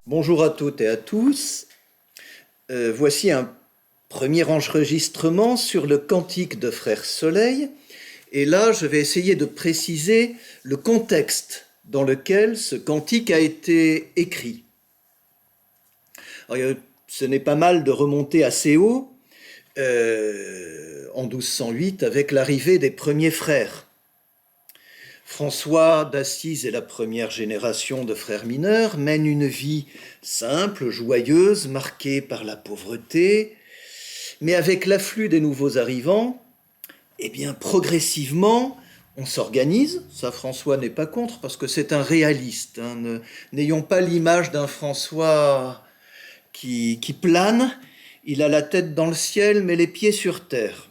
Bonjour à toutes et à tous. Voici un premier enregistrement sur le cantique de Frère Soleil. Et là, je vais essayer de préciser le contexte dans lequel ce cantique a été écrit. Alors, ce n'est pas mal de remonter assez haut, en 1208, avec l'arrivée des premiers frères. François d'Assise et la première génération de frères mineurs mènent une vie simple, joyeuse, marquée par la pauvreté, mais avec l'afflux des nouveaux arrivants, progressivement, on s'organise. Ça, François n'est pas contre, parce que c'est un réaliste. N'ayons pas l'image d'un François qui plane. Il a la tête dans le ciel, mais les pieds sur terre.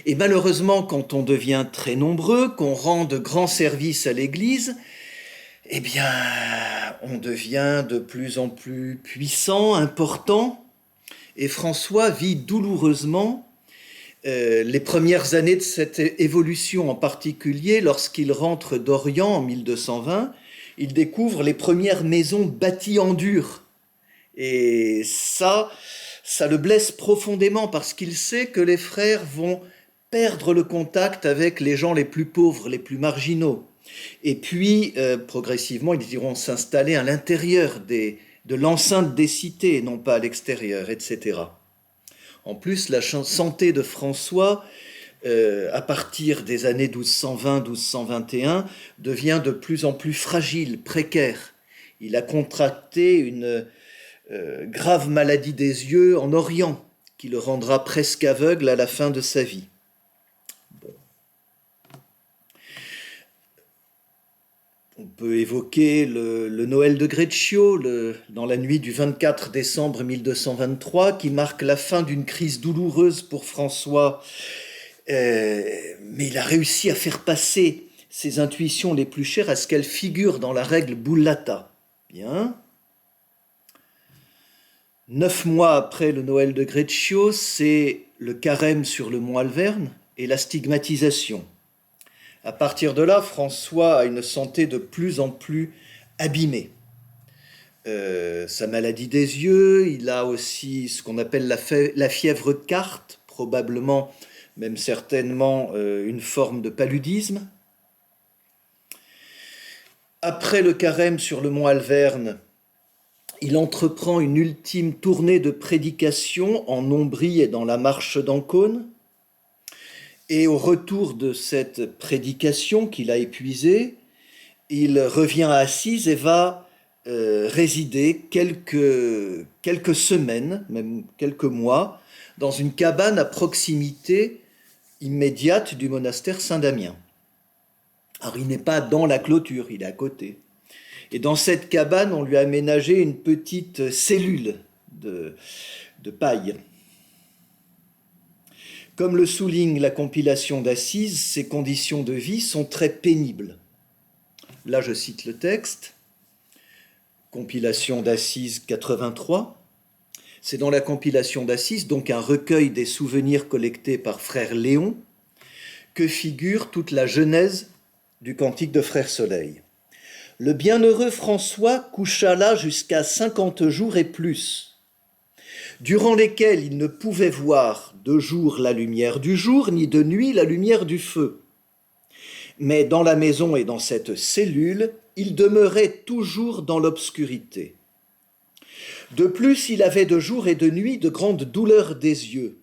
Et malheureusement, quand on devient très nombreux, qu'on rend de grands services à l'Église, on devient de plus en plus puissant, important. Et François vit douloureusement les premières années de cette évolution, en particulier lorsqu'il rentre d'Orient en 1220, il découvre les premières maisons bâties en dur. Et ça le blesse profondément parce qu'il sait que les frères vont perdre le contact avec les gens les plus pauvres, les plus marginaux. Et puis, progressivement, ils iront s'installer à l'intérieur de l'enceinte des cités, non pas à l'extérieur, etc. En plus, la santé de François, à partir des années 1220-1221, devient de plus en plus fragile, précaire. Il a contracté une grave maladie des yeux en Orient, qui le rendra presque aveugle à la fin de sa vie. On peut évoquer le Noël de Greccio, dans la nuit du 24 décembre 1223, qui marque la fin d'une crise douloureuse pour François. Mais il a réussi à faire passer ses intuitions les plus chères à ce qu'elles figurent dans la règle Bullata. Bien. 9 mois après le Noël de Greccio, c'est le carême sur le mont Alverne et la stigmatisation. À partir de là, François a une santé de plus en plus abîmée. Sa maladie des yeux, il a aussi ce qu'on appelle la fièvre carte, probablement, même certainement, une forme de paludisme. Après le carême sur le mont Alverne, il entreprend une ultime tournée de prédication en Ombrie et dans la marche d'Ancône. Et au retour de cette prédication qu'il a épuisée, il revient à Assise et va résider quelques semaines, même quelques mois, dans une cabane à proximité immédiate du monastère Saint-Damien. Alors il n'est pas dans la clôture, il est à côté. Et dans cette cabane, on lui a aménagé une petite cellule de paille. Comme le souligne la compilation d'Assise, ces conditions de vie sont très pénibles. Là, je cite le texte, compilation d'Assise 83. C'est dans la compilation d'Assise, donc un recueil des souvenirs collectés par frère Léon, que figure toute la genèse du cantique de Frère Soleil. Le bienheureux François coucha là jusqu'à 50 jours et plus, durant lesquels il ne pouvait voir de jour la lumière du jour, ni de nuit la lumière du feu. Mais dans la maison et dans cette cellule, il demeurait toujours dans l'obscurité. De plus, il avait de jour et de nuit de grandes douleurs des yeux,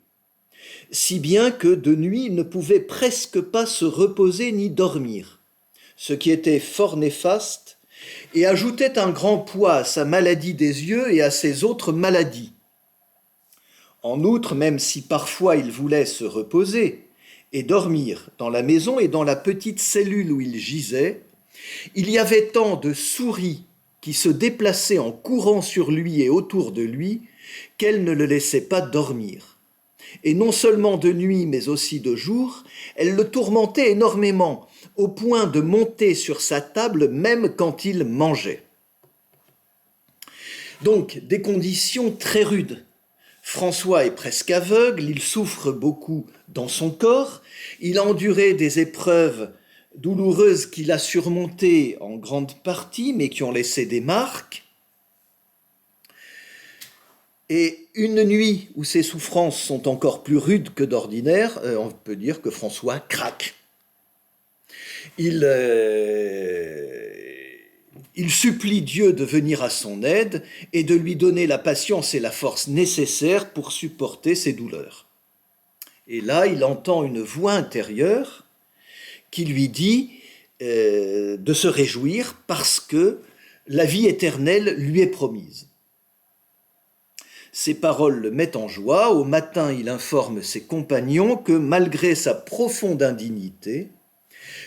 si bien que de nuit il ne pouvait presque pas se reposer ni dormir, ce qui était fort néfaste et ajoutait un grand poids à sa maladie des yeux et à ses autres maladies. En outre, même si parfois il voulait se reposer et dormir dans la maison et dans la petite cellule où il gisait, il y avait tant de souris qui se déplaçaient en courant sur lui et autour de lui qu'elles ne le laissaient pas dormir. Et non seulement de nuit, mais aussi de jour, elles le tourmentaient énormément, au point de monter sur sa table même quand il mangeait. Donc, des conditions très rudes. François est presque aveugle, il souffre beaucoup dans son corps, il a enduré des épreuves douloureuses qu'il a surmontées en grande partie, mais qui ont laissé des marques. Et une nuit où ses souffrances sont encore plus rudes que d'ordinaire, on peut dire que François craque. Il supplie Dieu de venir à son aide et de lui donner la patience et la force nécessaires pour supporter ses douleurs. Et là, il entend une voix intérieure qui lui dit de se réjouir parce que la vie éternelle lui est promise. Ces paroles le mettent en joie. Au matin, il informe ses compagnons que malgré sa profonde indignité,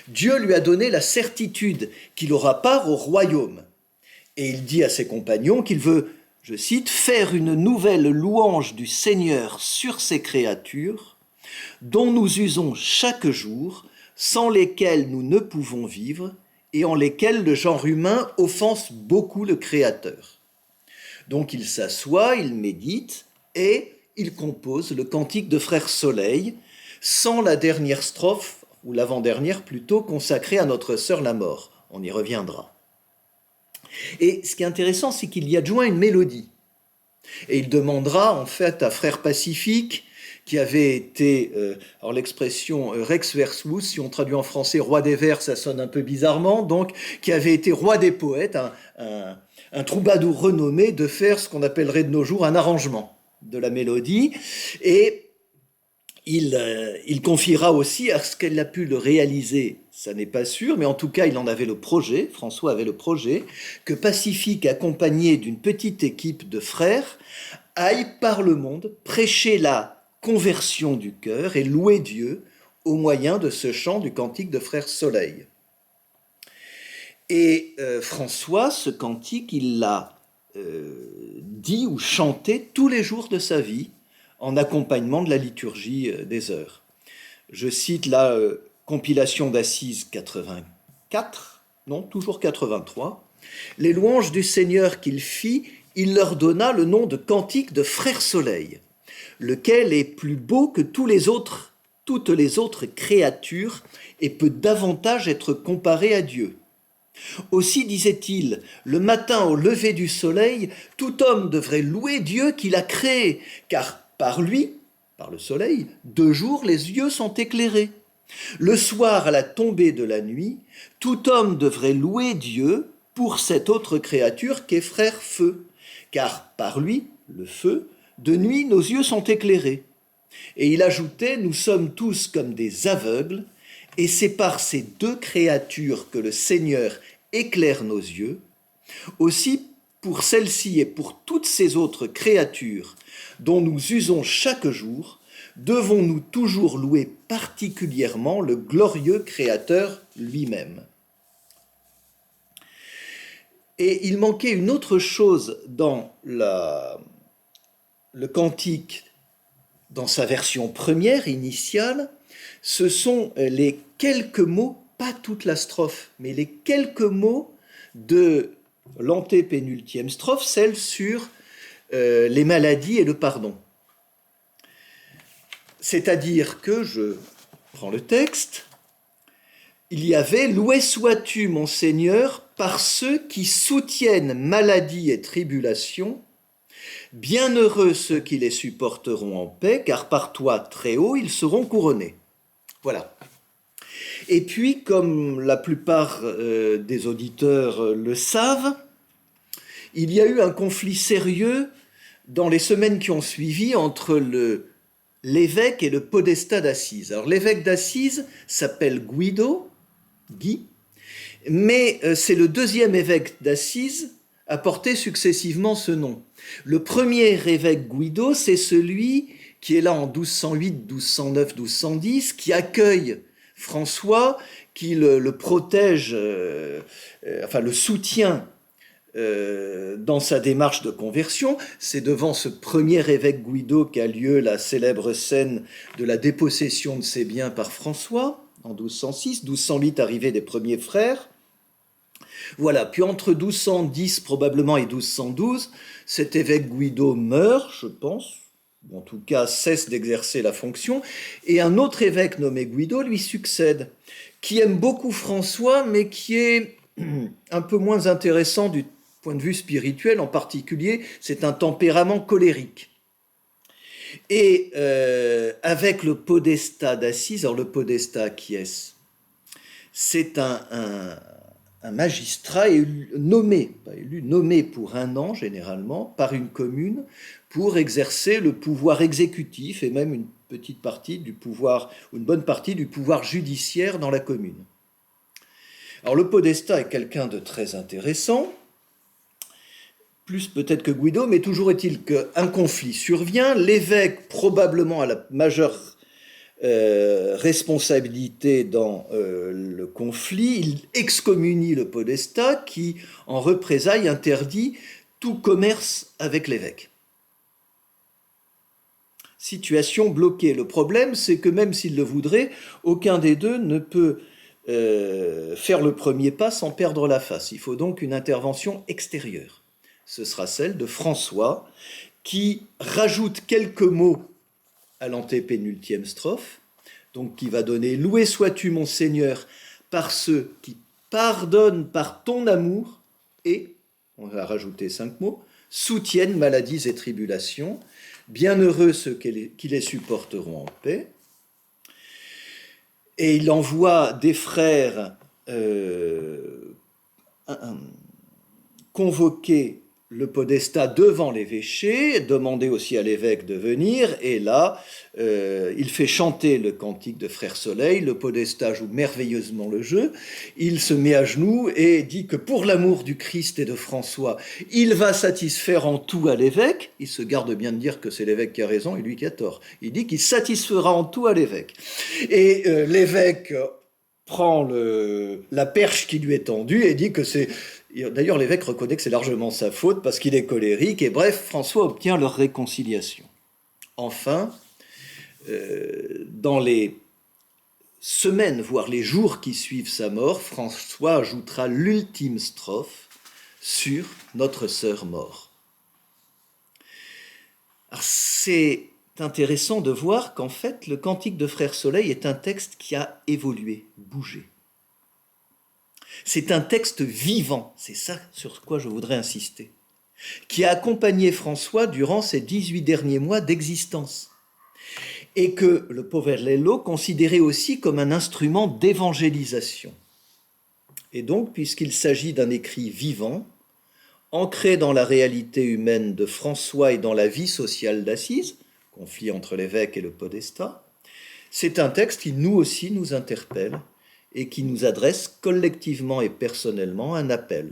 Dieu lui a donné la certitude qu'il aura part au royaume. Et il dit à ses compagnons qu'il veut, je cite, « faire une nouvelle louange du Seigneur sur ses créatures, dont nous usons chaque jour, sans lesquelles nous ne pouvons vivre, et en lesquelles le genre humain offense beaucoup le Créateur. » Donc il s'assoit, il médite, et il compose le cantique de Frère Soleil, sans la dernière strophe, ou l'avant-dernière plutôt, consacrée à notre sœur la mort. On y reviendra. Et ce qui est intéressant, c'est qu'il y adjoint une mélodie. Et il demandera en fait à Frère Pacifique, qui avait été, alors l'expression Rex Versus, si on traduit en français roi des vers, ça sonne un peu bizarrement, donc qui avait été roi des poètes, un troubadour renommé, de faire ce qu'on appellerait de nos jours un arrangement de la mélodie. Et il confiera aussi, à ce qu'elle a pu le réaliser, ça n'est pas sûr, mais en tout cas il en avait le projet, François avait le projet, que Pacifique, accompagné d'une petite équipe de frères, aille par le monde prêcher la conversion du cœur et louer Dieu au moyen de ce chant du cantique de Frère Soleil. Et François, ce cantique, il l'a dit ou chanté tous les jours de sa vie, en accompagnement de la liturgie des heures. Je cite la compilation d'Assises 84, non, toujours 83. « Les louanges du Seigneur qu'il fit, il leur donna le nom de cantique de Frère Soleil, lequel est plus beau que toutes les autres créatures et peut davantage être comparé à Dieu. Aussi, disait-il, le matin au lever du soleil, tout homme devrait louer Dieu qui l'a créé, car par lui, par le soleil, de jour les yeux sont éclairés. Le soir, à la tombée de la nuit, tout homme devrait louer Dieu pour cette autre créature qu'est frère feu, car par lui, le feu, de nuit nos yeux sont éclairés. Et il ajoutait, nous sommes tous comme des aveugles, et c'est par ces deux créatures que le Seigneur éclaire nos yeux. Aussi, pour celle-ci et pour toutes ces autres créatures dont nous usons chaque jour, devons-nous toujours louer particulièrement le glorieux Créateur lui-même. Et il manquait une autre chose dans le cantique, dans sa version première, initiale, ce sont les quelques mots, pas toute la strophe, mais les quelques mots de l'antépénultième strophe, celle sur les maladies et le pardon. C'est-à-dire que, je prends le texte, il y avait « Loué sois-tu, mon Seigneur, par ceux qui soutiennent maladie et tribulation, bienheureux ceux qui les supporteront en paix, car par toi, très haut, ils seront couronnés. » Voilà. Et puis, comme la plupart des auditeurs le savent, il y a eu un conflit sérieux dans les semaines qui ont suivi entre l'évêque et le podestat d'Assise. Alors l'évêque d'Assise s'appelle Guy, mais c'est le deuxième évêque d'Assise à porter successivement ce nom. Le premier évêque Guido, c'est celui qui est là en 1208, 1209, 1210, qui accueille François, qui le protège, enfin le soutient dans sa démarche de conversion. C'est devant ce premier évêque Guido qu'a lieu la célèbre scène de la dépossession de ses biens par François, en 1206, 1208, arrivée des premiers frères. Voilà, puis entre 1210 probablement et 1212, cet évêque Guido meurt, je pense, ou en tout cas cesse d'exercer la fonction, et un autre évêque nommé Guido lui succède, qui aime beaucoup François, mais qui est un peu moins intéressant du point de vue spirituel. En particulier, c'est un tempérament colérique. Et avec le podestat d'Assise, alors le podestat, qui est-ce? C'est un magistrat nommé, pas élu, nommé pour un an généralement par une commune pour exercer le pouvoir exécutif et même une petite partie du pouvoir, ou une bonne partie du pouvoir judiciaire dans la commune. Alors le podestat est quelqu'un de très intéressant, plus peut-être que Guido, mais toujours est-il qu'un conflit survient, l'évêque probablement a la majeure responsabilité dans le conflit, il excommunie le podestat qui, en représailles, interdit tout commerce avec l'évêque. Situation bloquée. Le problème, c'est que même s'il le voudrait, aucun des deux ne peut faire le premier pas sans perdre la face. Il faut donc une intervention extérieure. Ce sera celle de François, qui rajoute quelques mots à l'antépénultième strophe, donc qui va donner « Loué sois-tu, mon Seigneur, par ceux qui pardonnent par ton amour et, on va rajouter 5 mots, soutiennent maladies et tribulations, bienheureux ceux qui les supporteront en paix ». Et il envoie des frères convoquer le podestat devant l'évêché, demander aussi à l'évêque de venir, et là, il fait chanter le cantique de Frère Soleil, le podestat joue merveilleusement le jeu, il se met à genoux et dit que pour l'amour du Christ et de François, il va satisfaire en tout à l'évêque, il se garde bien de dire que c'est l'évêque qui a raison et lui qui a tort, il dit qu'il satisfera en tout à l'évêque. Et l'évêque prend la perche qui lui est tendue et dit que c'est... D'ailleurs, l'évêque reconnaît que c'est largement sa faute parce qu'il est colérique, et bref, François obtient leur réconciliation. Enfin, dans les semaines, voire les jours qui suivent sa mort, François ajoutera l'ultime strophe sur notre sœur mort. Alors, c'est intéressant de voir qu'en fait, le Cantique de Frère Soleil est un texte qui a évolué, bougé. C'est un texte vivant, c'est ça sur quoi je voudrais insister, qui a accompagné François durant ses 18 derniers mois d'existence, et que le Poverello considérait aussi comme un instrument d'évangélisation. Et donc, puisqu'il s'agit d'un écrit vivant, ancré dans la réalité humaine de François et dans la vie sociale d'Assise, conflit entre l'évêque et le podestat, c'est un texte qui nous aussi nous interpelle et qui nous adresse collectivement et personnellement un appel.